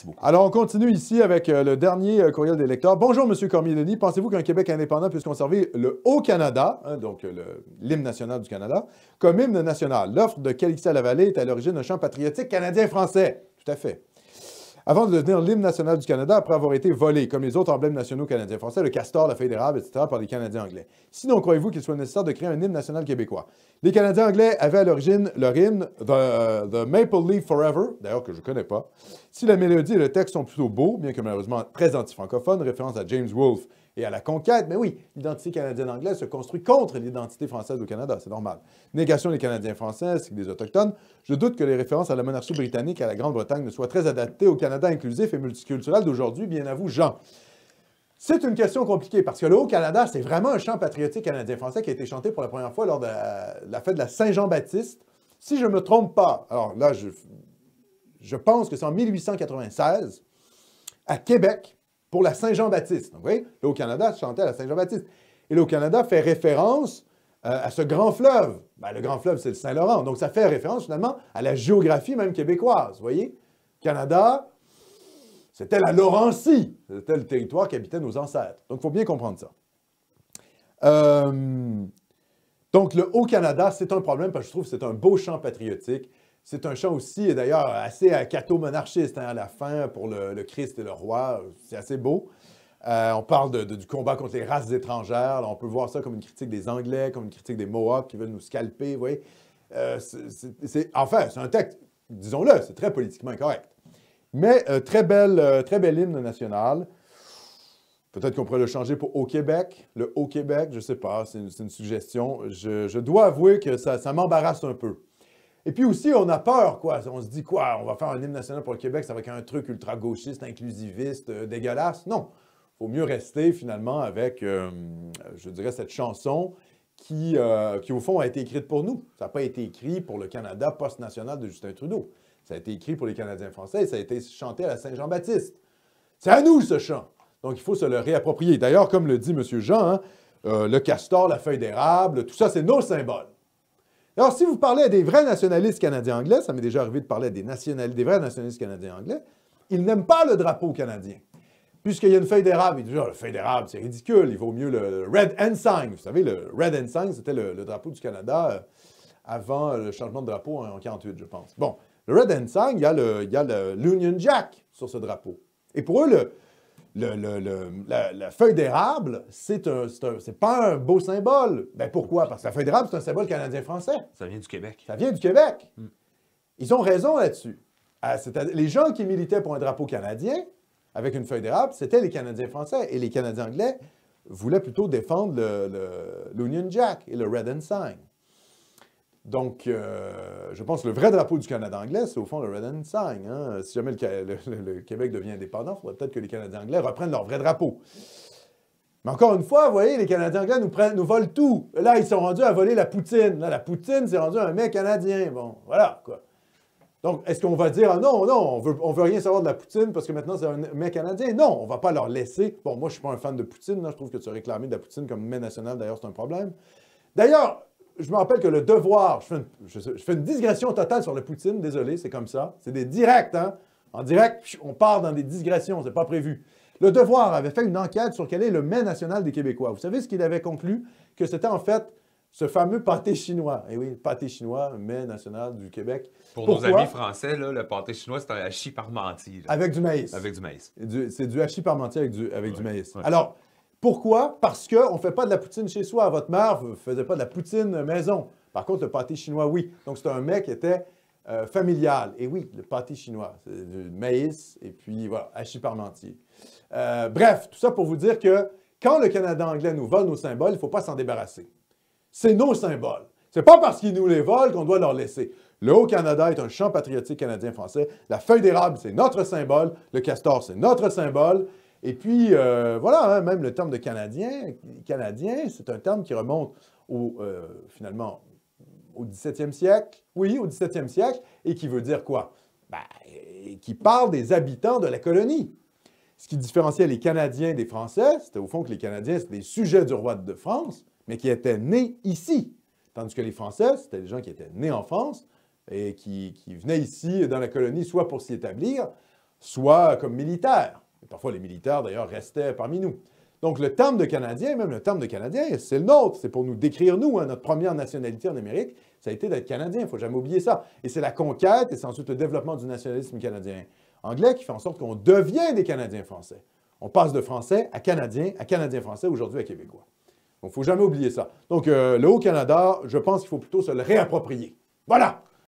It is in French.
Merci beaucoup. Alors, on continue ici avec le dernier courriel des lecteurs. Bonjour, M. Cormier-Denis. Pensez-vous qu'un Québec indépendant puisse conserver le Haut-Canada, hein, donc l'hymne national du Canada, comme hymne national? L'offre de Calixa-la-Vallée est à l'origine d'un chant patriotique canadien-français. Tout à fait. Avant de devenir l'hymne national du Canada, après avoir été volé, comme les autres emblèmes nationaux canadiens-français, le castor, la feuille d'érable, etc., par les Canadiens anglais. Sinon, croyez-vous qu'il soit nécessaire de créer un hymne national québécois? Les Canadiens anglais avaient à l'origine leur hymne, The Maple Leaf Forever, d'ailleurs que je ne connais pas. Si la mélodie et le texte sont plutôt beaux, bien que malheureusement très anti-francophones, référence à James Wolfe et à la conquête, mais oui, l'identité canadienne-anglaise se construit contre l'identité française au Canada, c'est normal. Négation des Canadiens français ainsi que des Autochtones, je doute que les références à la monarchie britannique et à la Grande-Bretagne ne soient très adaptées au Canada inclusif et multiculturel d'aujourd'hui, bien à vous, Jean. C'est une question compliquée, parce que le Haut-Canada, c'est vraiment un chant patriotique canadien-français qui a été chanté pour la première fois lors de la fête de la Saint-Jean-Baptiste. Si je ne me trompe pas, alors là, je pense que c'est en 1896, à Québec, pour la Saint-Jean-Baptiste. Donc, vous voyez, le Haut-Canada chantait à la Saint-Jean-Baptiste. Et le Haut-Canada fait référence à ce grand fleuve. Ben, le grand fleuve, c'est le Saint-Laurent. Donc, ça fait référence, finalement, à la géographie même québécoise. Vous voyez? Canada, c'était la Laurentie. C'était le territoire qu'habitaient nos ancêtres. Donc, il faut bien comprendre ça. Donc, le Haut-Canada, c'est un problème parce que je trouve que c'est un beau chant patriotique. C'est un chant aussi, et d'ailleurs, assez catho-monarchiste, hein, à la fin, pour le Christ et le roi. C'est assez beau. On parle du combat contre les races étrangères. Là, on peut voir ça comme une critique des Anglais, comme une critique des Mohawks qui veulent nous scalper, vous voyez. Enfin, c'est un texte, disons-le, c'est très politiquement incorrect. Mais très bel hymne national. Peut-être qu'on pourrait le changer pour Au-Québec. Le Haut-Québec, je ne sais pas, c'est une suggestion. Je dois avouer que ça m'embarrasse un peu. Et puis aussi, on a peur, quoi. On se dit, quoi, on va faire un hymne national pour le Québec, ça va être un truc ultra-gauchiste, inclusiviste, dégueulasse. Non, il faut mieux rester, finalement, avec, je dirais, cette chanson qui, au fond, a été écrite pour nous. Ça n'a pas été écrit pour le Canada post-national de Justin Trudeau. Ça a été écrit pour les Canadiens français et ça a été chanté à la Saint-Jean-Baptiste. C'est à nous, ce chant. Donc, il faut se le réapproprier. D'ailleurs, comme le dit M. Jean, hein, le castor, la feuille d'érable, tout ça, c'est nos symboles. Alors, si vous parlez à des vrais nationalistes canadiens-anglais, ça m'est déjà arrivé de parler à des vrais nationalistes canadiens-anglais, ils n'aiment pas le drapeau canadien. Puisqu'il y a une feuille d'érable, ils disent « la feuille d'érable, c'est ridicule, il vaut mieux le Red Ensign ». Vous savez, le Red Ensign, c'était le drapeau du Canada avant le changement de drapeau en 1948, je pense. Bon, le Red Ensign, il y a l'Union Jack sur ce drapeau. Et pour eux, la feuille d'érable, c'est pas un beau symbole. Ben pourquoi? Parce que la feuille d'érable, c'est un symbole canadien-français. Ça vient du Québec. Ça vient du Québec. Ils ont raison là-dessus. Les gens qui militaient pour un drapeau canadien, avec une feuille d'érable, c'était les Canadiens français. Et les Canadiens anglais voulaient plutôt défendre l'Union Jack et le Red Ensign. Donc, je pense que le vrai drapeau du Canada anglais, c'est au fond le Red Ensign. Hein? Si jamais le Québec devient indépendant, il faudrait peut-être que les Canadiens anglais reprennent leur vrai drapeau. Mais encore une fois, vous voyez, les Canadiens anglais nous volent tout. Là, ils sont rendus à voler la poutine. Là, la poutine, c'est rendu un mets canadien. Bon, voilà, quoi. Donc, est-ce qu'on va dire, ah non, on veut rien savoir de la poutine parce que maintenant, c'est un mets canadien? Non, on ne va pas leur laisser. Bon, moi, je ne suis pas un fan de poutine. Là, je trouve que de se réclamer de la poutine comme mets national, d'ailleurs, c'est un problème. D'ailleurs, je me rappelle que le Devoir, je fais une digression totale sur la poutine, désolé, c'est comme ça. C'est des directs, hein? En direct, on part dans des digressions, c'est pas prévu. Le Devoir avait fait une enquête sur quel est le mets national des Québécois. Vous savez ce qu'il avait conclu? Que c'était en fait ce fameux pâté chinois. Eh oui, le pâté chinois, mets national du Québec. Pour nos amis français, là, le pâté chinois, c'est un hachis parmentier. Là. Avec du maïs. Avec du maïs. C'est du hachis parmentier avec du maïs. Ouais. Alors, pourquoi? Parce qu'on ne fait pas de la poutine chez soi. Votre mère ne faisait pas de la poutine maison. Par contre, le pâté chinois, oui. Donc, c'était un mets qui était familial. Et oui, le pâté chinois, c'est du maïs et puis, voilà, hachis parmentier. Bref, tout ça pour vous dire que quand le Canada anglais nous vole nos symboles, il ne faut pas s'en débarrasser. C'est nos symboles. C'est pas parce qu'ils nous les volent qu'on doit leur laisser. Le Haut-Canada est un chant patriotique canadien-français. La feuille d'érable, c'est notre symbole. Le castor, c'est notre symbole. Et puis, voilà, hein, même le terme de Canadien, c'est un terme qui remonte finalement au 17e siècle. Oui, au 17e siècle. Et qui veut dire quoi? Ben, qui parle des habitants de la colonie. Ce qui différenciait les Canadiens des Français, c'était au fond que les Canadiens, c'était des sujets du roi de France, mais qui étaient nés ici. Tandis que les Français, c'était des gens qui étaient nés en France et qui venaient ici dans la colonie, soit pour s'y établir, soit comme militaire. Et parfois, les militaires, d'ailleurs, restaient parmi nous. Donc, le terme de Canadien, même le terme de Canadien, c'est le nôtre. C'est pour nous décrire, nous, hein, notre première nationalité en Amérique, ça a été d'être Canadien. Il ne faut jamais oublier ça. Et c'est la conquête et c'est ensuite le développement du nationalisme canadien anglais qui fait en sorte qu'on devient des Canadiens français. On passe de français à Canadien français, aujourd'hui à Québécois. Donc, il ne faut jamais oublier ça. Donc, le Haut-Canada, je pense qu'il faut plutôt se le réapproprier. Voilà!